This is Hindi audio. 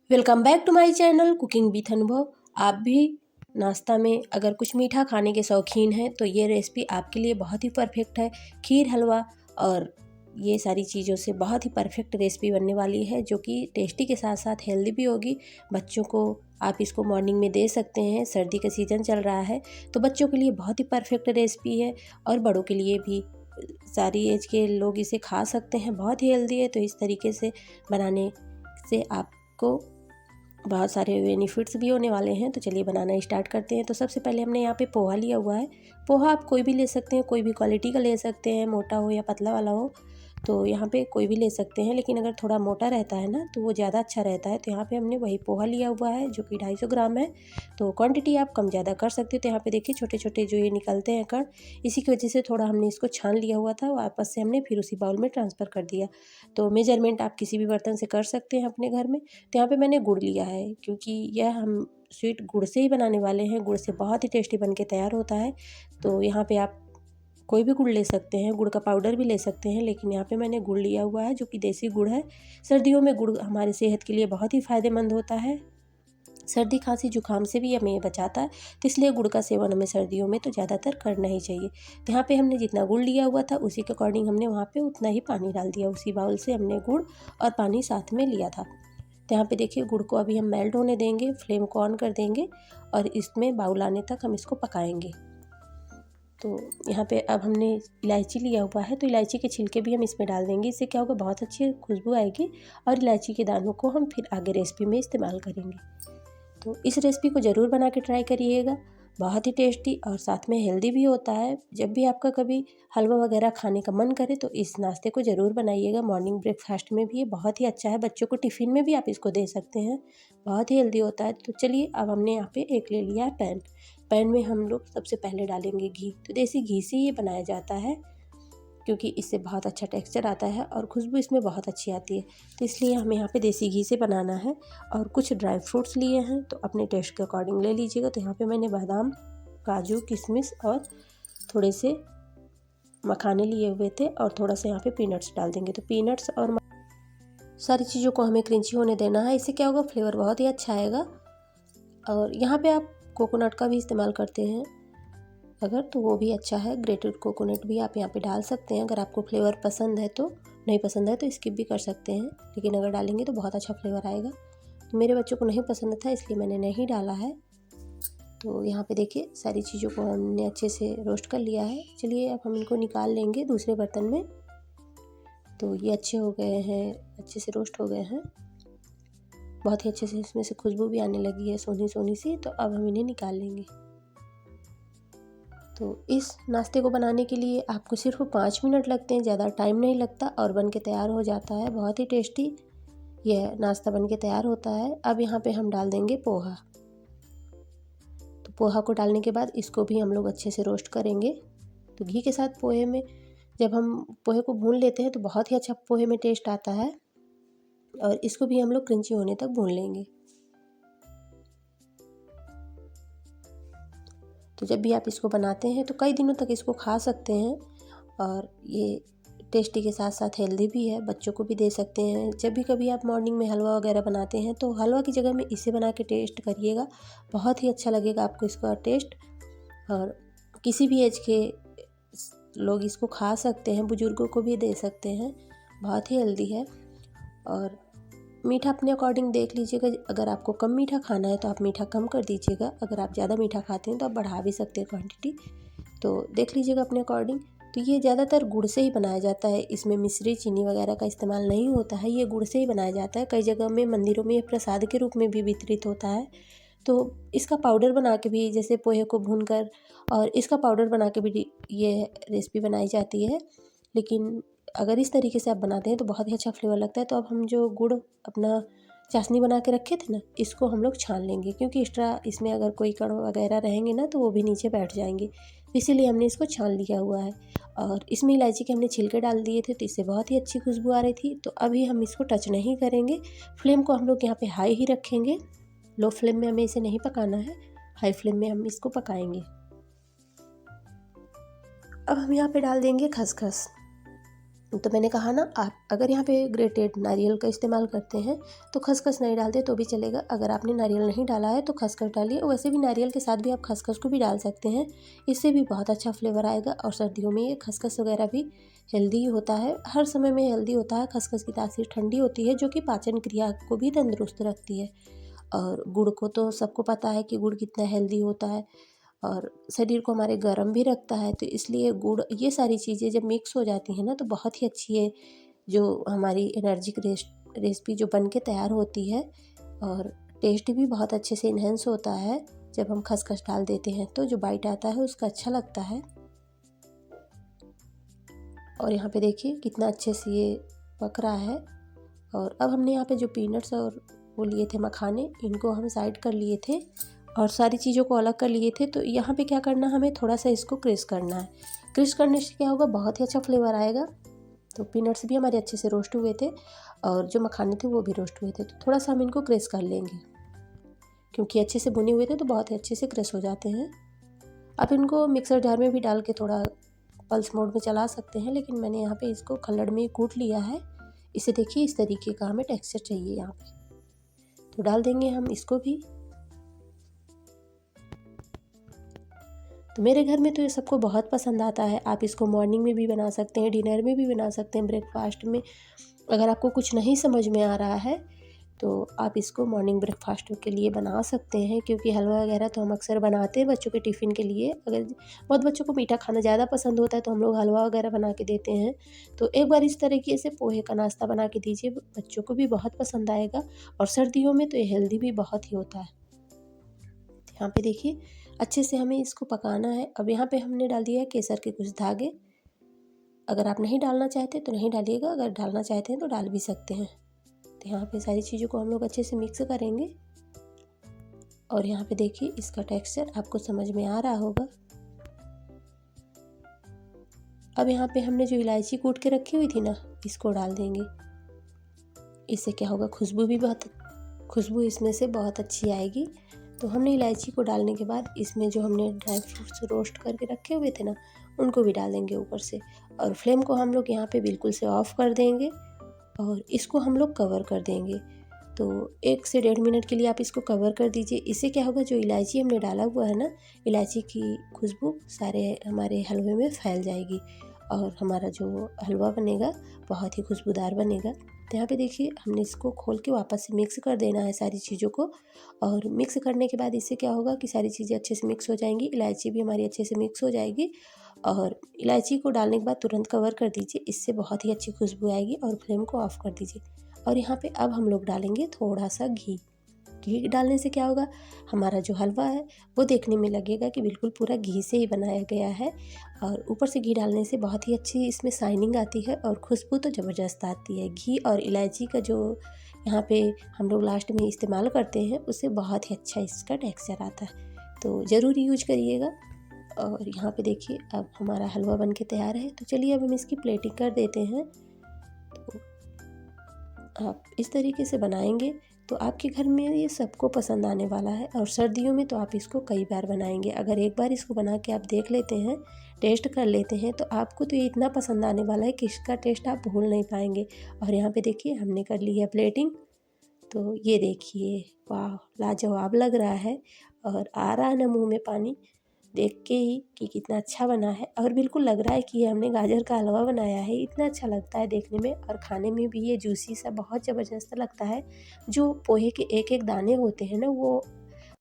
Welcome back to my channel cooking with Anubhav. आप भी नाश्ता में अगर कुछ मीठा खाने के शौकीन हैं तो ये रेसिपी आपके लिए बहुत ही परफेक्ट है। खीर, हलवा और ये सारी चीज़ों से बहुत ही परफेक्ट रेसिपी बनने वाली है, जो कि टेस्टी के साथ साथ हेल्दी भी होगी। बच्चों को आप इसको मॉर्निंग में दे सकते हैं। सर्दी का सीज़न चल रहा है तो बच्चों के लिए बहुत ही परफेक्ट रेसिपी है और बड़ों के लिए भी। सारी एज के लोग इसे खा सकते हैं, बहुत ही हेल्दी है। तो इस तरीके से बनाने से आपको बहुत सारे बेनिफिट्स भी होने वाले हैं। तो चलिए बनाना स्टार्ट करते हैं। तो सबसे पहले हमने यहाँ पे पोहा लिया हुआ है। पोहा आप कोई भी ले सकते हैं, कोई भी क्वालिटी का ले सकते हैं, मोटा हो या पतला वाला हो। तो यहाँ पे कोई भी ले सकते हैं, लेकिन अगर थोड़ा मोटा रहता है ना तो वो ज़्यादा अच्छा रहता है। तो यहाँ पे हमने वही पोहा लिया हुआ है जो कि 250 ग्राम है। तो क्वांटिटी आप कम ज़्यादा कर सकते हो। तो यहाँ पे देखिए छोटे छोटे जो ये निकलते हैं कण, इसी की वजह से थोड़ा हमने इसको छान लिया हुआ था, वापस से हमने फिर उसी बाउल में ट्रांसफ़र कर दिया। तो मेजरमेंट आप किसी भी बर्तन से कर सकते हैं अपने घर में। तो यहाँ पे मैंने गुड़ लिया है, क्योंकि यह हम स्वीट गुड़ से ही बनाने वाले हैं। गुड़ से बहुत ही टेस्टी बन के तैयार होता है। तो यहाँ पे आप कोई भी गुड़ ले सकते हैं, गुड़ का पाउडर भी ले सकते हैं, लेकिन यहाँ पे मैंने गुड़ लिया हुआ है जो कि देसी गुड़ है। सर्दियों में गुड़ हमारी सेहत के लिए बहुत ही फ़ायदेमंद होता है। सर्दी खांसी जुकाम से भी हमें बचाता है। तो इसलिए गुड़ का सेवन हमें सर्दियों में तो ज़्यादातर करना ही चाहिए। तो यहाँ पे हमने जितना गुड़ लिया हुआ था उसी के अकॉर्डिंग हमने वहाँ पे उतना ही पानी डाल दिया। उसी बाउल से हमने गुड़ और पानी साथ में लिया था। तो यहाँ पे देखिए गुड़ को अभी हम मेल्ट होने देंगे, फ्लेम को ऑन कर देंगे और इसमें बाउल आने तक हम इसको पकाएंगे। तो यहाँ पे अब हमने इलायची लिया हुआ है, तो इलायची के छिलके भी हम इसमें डाल देंगे। इससे क्या होगा, बहुत अच्छी खुशबू आएगी और इलायची के दानों को हम फिर आगे रेसिपी में इस्तेमाल करेंगे। तो इस रेसिपी को ज़रूर बना के ट्राई करिएगा। बहुत ही टेस्टी और साथ में हेल्दी भी होता है। जब भी आपका कभी हलवा वगैरह खाने का मन करे तो इस नाश्ते को ज़रूर बनाइएगा। मॉर्निंग ब्रेकफास्ट में भी ये बहुत ही अच्छा है। बच्चों को टिफ़िन में भी आप इसको दे सकते हैं, बहुत ही हेल्दी होता है। तो चलिए अब हमने यहाँ पे एक ले लिया है पैन। पैन में हम लोग सबसे पहले डालेंगे घी। तो देसी घी से ये बनाया जाता है, क्योंकि इससे बहुत अच्छा टेक्सचर आता है और खुशबू इसमें बहुत अच्छी आती है। तो इसलिए हमें यहाँ पे देसी घी से बनाना है। और कुछ ड्राई फ्रूट्स लिए हैं, तो अपने टेस्ट के अकॉर्डिंग ले लीजिएगा। तो यहाँ पे मैंने बादाम, काजू, किशमिश और थोड़े से मखाने लिए हुए थे और थोड़ा सा यहाँ पे पीनट्स डाल देंगे। तो पीनट्स और सारी चीज़ों को हमें क्रंची होने देना है। इससे क्या होगा, फ्लेवर बहुत ही अच्छा आएगा। और यहाँ पे आप कोकोनट का भी इस्तेमाल करते हैं अगर, तो वो भी अच्छा है। ग्रेटेड कोकोनट भी आप यहाँ पे डाल सकते हैं अगर आपको फ्लेवर पसंद है। तो नहीं पसंद है तो स्किप भी कर सकते हैं, लेकिन अगर डालेंगे तो बहुत अच्छा फ्लेवर आएगा। तो मेरे बच्चों को नहीं पसंद था इसलिए मैंने नहीं डाला है। तो यहाँ पे देखिए सारी चीज़ों को हमने अच्छे से रोस्ट कर लिया है। चलिए अब हम इनको निकाल लेंगे दूसरे बर्तन में। तो ये अच्छे हो गए हैं, अच्छे से रोस्ट हो गए हैं। बहुत ही अच्छे से इसमें से खुशबू भी आने लगी है, सोनी सोनी सी। तो अब हम इन्हें निकाल लेंगे। तो इस नाश्ते को बनाने के लिए आपको सिर्फ 5 मिनट लगते हैं, ज़्यादा टाइम नहीं लगता और बन के तैयार हो जाता है। बहुत ही टेस्टी यह नाश्ता बन के तैयार होता है। अब यहाँ पे हम डाल देंगे पोहा। तो पोहा को डालने के बाद इसको भी हम लोग अच्छे से रोस्ट करेंगे। तो घी के साथ पोहे में जब हम पोहे को भून लेते हैं तो बहुत ही अच्छा पोहे में टेस्ट आता है। और इसको भी हम लोग क्रंची होने तक भून लेंगे। तो जब भी आप इसको बनाते हैं तो कई दिनों तक इसको खा सकते हैं और ये टेस्टी के साथ साथ हेल्दी भी है। बच्चों को भी दे सकते हैं। जब भी कभी आप मॉर्निंग में हलवा वगैरह बनाते हैं तो हलवा की जगह में इसे बना के टेस्ट करिएगा, बहुत ही अच्छा लगेगा आपको इसका टेस्ट। और किसी भी एज के लोग इसको खा सकते हैं, बुज़ुर्गों को भी दे सकते हैं, बहुत ही हेल्दी है। और मीठा अपने अकॉर्डिंग देख लीजिएगा। अगर आपको कम मीठा खाना है तो आप मीठा कम कर दीजिएगा। अगर आप ज़्यादा मीठा खाते हैं तो आप बढ़ा भी सकते हैं क्वांटिटी। तो देख लीजिएगा अपने अकॉर्डिंग। तो ये ज़्यादातर गुड़ से ही बनाया जाता है। इसमें मिश्री, चीनी वगैरह का इस्तेमाल नहीं होता है। ये गुड़ से ही बनाया जाता है। कई जगह में मंदिरों में प्रसाद के रूप में भी वितरित होता है। तो इसका पाउडर बना के भी, जैसे पोहे को भूनकर और इसका पाउडर बना के भी ये रेसिपी बनाई जाती है। लेकिन अगर इस तरीके से आप बनाते हैं तो बहुत ही अच्छा फ्लेवर लगता है। तो अब हम जो गुड़ अपना चाशनी बना के रखे थे ना, इसको हम लोग छान लेंगे, क्योंकि एक्स्ट्रा इसमें अगर कोई कण वगैरह रहेंगे ना तो वो भी नीचे बैठ जाएंगे। इसीलिए हमने इसको छान लिया हुआ है। और इसमें इलायची के हमने छिलके डाल दिए थे तो इससे बहुत ही अच्छी खुशबू आ रही थी। तो अभी हम इसको टच नहीं करेंगे। फ्लेम को हम लोग यहाँ पे हाई ही रखेंगे। लो फ्लेम में हमें इसे नहीं पकाना है, हाई फ्लेम में हम इसको पकाएंगे। अब हम यहाँ पे डाल देंगे खसखस। तो मैंने कहा ना, आप अगर यहाँ पे ग्रेटेड नारियल का इस्तेमाल करते हैं तो खसखस नहीं डालते तो भी चलेगा। अगर आपने नारियल नहीं डाला है तो खसखस डालिए। वैसे भी नारियल के साथ भी आप खसखस को भी डाल सकते हैं, इससे भी बहुत अच्छा फ्लेवर आएगा। और सर्दियों में ये खसखस वगैरह भी हेल्दी होता है, हर समय में हेल्दी होता है। खसखस की तासीर ठंडी होती है जो कि पाचन क्रिया को भी तंदुरुस्त रखती है। और गुड़ को तो सबको पता है कि गुड़ कितना हेल्दी होता है और शरीर को हमारे गर्म भी रखता है। तो इसलिए गुड़, ये सारी चीज़ें जब मिक्स हो जाती हैं ना तो बहुत ही अच्छी है जो हमारी एनर्जिक रेसिपी जो बन के तैयार होती है। और टेस्ट भी बहुत अच्छे से इन्हेंस होता है जब हम खसखस डाल देते हैं, तो जो बाइट आता है उसका अच्छा लगता है। और यहाँ पे देखिए कितना अच्छे से ये पक रहा है। और अब हमने यहाँ पे जो पीनट्स और वो लिए थे मखाने, इनको हम साइड कर लिए थे और सारी चीज़ों को अलग कर लिए थे। तो यहाँ पे क्या करना, हमें थोड़ा सा इसको क्रश करना है। क्रश करने से क्या होगा, बहुत ही अच्छा फ्लेवर आएगा। तो पीनट्स भी हमारे अच्छे से रोस्ट हुए थे और जो मखाने थे वो भी रोस्ट हुए थे। तो थोड़ा सा हम इनको क्रश कर लेंगे, क्योंकि अच्छे से भुने हुए थे तो बहुत ही अच्छे से क्रश हो जाते हैं। अब इनको मिक्सर जार में भी डाल के थोड़ा पल्स मोड में चला सकते हैं, लेकिन मैंने यहाँ पे इसको खल्लड़ में कूट लिया है। इसे देखिए इस तरीके का हमें टेक्सचर चाहिए यहाँ पे। तो डाल देंगे हम इसको भी। तो मेरे घर में तो ये सबको बहुत पसंद आता है। आप इसको मॉर्निंग में भी बना सकते हैं, डिनर में भी बना सकते हैं, ब्रेकफास्ट में। अगर आपको कुछ नहीं समझ में आ रहा है तो आप इसको मॉर्निंग ब्रेकफास्ट के लिए बना सकते हैं, क्योंकि हलवा वगैरह तो हम अक्सर बनाते हैं बच्चों के टिफ़िन के लिए। अगर बहुत बच्चों को मीठा खाना ज़्यादा पसंद होता है तो हम लोग हलवा वगैरह बना के देते हैं। तो एक बार इस तरीके से पोहे का नाश्ता बना के दीजिए, बच्चों को भी बहुत पसंद आएगा। और सर्दियों में तो ये हेल्दी भी बहुत ही होता है। यहाँ पे देखिए अच्छे से हमें इसको पकाना है। अब यहाँ पे हमने डाल दिया है केसर के कुछ धागे। अगर आप नहीं डालना चाहते तो नहीं डालिएगा, अगर डालना चाहते हैं तो डाल भी सकते हैं। तो यहाँ पे सारी चीज़ों को हम लोग अच्छे से मिक्स करेंगे। और यहाँ पे देखिए इसका टेक्सचर आपको समझ में आ रहा होगा। अब यहाँ पे हमने जो इलायची कूट के रखी हुई थी ना, इसको डाल देंगे। इससे क्या होगा, खुशबू इसमें से बहुत अच्छी आएगी। तो हमने इलायची को डालने के बाद इसमें जो हमने ड्राई फ्रूट्स रोस्ट करके रखे हुए थे ना, उनको भी डाल देंगे ऊपर से। और फ्लेम को हम लोग यहाँ पे बिल्कुल से ऑफ़ कर देंगे और इसको हम लोग कवर कर देंगे। तो 1 से 1.5 मिनट के लिए आप इसको कवर कर दीजिए। इससे क्या होगा, जो इलायची हमने डाला हुआ है ना, इलायची की खुशबू सारे हमारे हलवे में फैल जाएगी और हमारा जो हलवा बनेगा बहुत ही खुशबूदार बनेगा। तो यहाँ पे देखिए हमने इसको खोल के वापस से मिक्स कर देना है सारी चीज़ों को। और मिक्स करने के बाद इससे क्या होगा कि सारी चीज़ें अच्छे से मिक्स हो जाएंगी, इलायची भी हमारी अच्छे से मिक्स हो जाएगी। और इलायची को डालने के बाद तुरंत कवर कर दीजिए, इससे बहुत ही अच्छी खुशबू आएगी। और फ्लेम को ऑफ़ कर दीजिए। और यहाँ पे अब हम लोग डालेंगे थोड़ा सा घी। घी डालने से क्या होगा, हमारा जो हलवा है वो देखने में लगेगा कि बिल्कुल पूरा घी से ही बनाया गया है। और ऊपर से घी डालने से बहुत ही अच्छी इसमें शाइनिंग आती है और खुशबू तो ज़बरदस्त आती है। घी और इलायची का जो यहाँ पे हम लोग लास्ट में इस्तेमाल करते हैं, उससे बहुत ही अच्छा इसका टेक्सचर आता है। तो ज़रूर यूज करिएगा। और यहाँ पे देखिए अब हमारा हलवा बन के तैयार है। तो चलिए अब हम इसकी प्लेटिंग कर देते हैं। तो आप इस तरीके से बनाएंगे तो आपके घर में ये सबको पसंद आने वाला है। और सर्दियों में तो आप इसको कई बार बनाएंगे। अगर एक बार इसको बना के आप देख लेते हैं, टेस्ट कर लेते हैं, तो आपको तो ये इतना पसंद आने वाला है कि इसका टेस्ट आप भूल नहीं पाएंगे। और यहाँ पे देखिए हमने कर ली है प्लेटिंग। तो ये देखिए, वाह लाजवाब लग रहा है और आ रहा है ना मुँह में पानी देख के ही कि कितना अच्छा बना है। और बिल्कुल लग रहा है कि ये हमने गाजर का हलवा बनाया है। इतना अच्छा लगता है देखने में और खाने में भी ये जूसी सा बहुत ज़बरदस्त लगता है। जो पोहे के एक एक दाने होते हैं ना, वो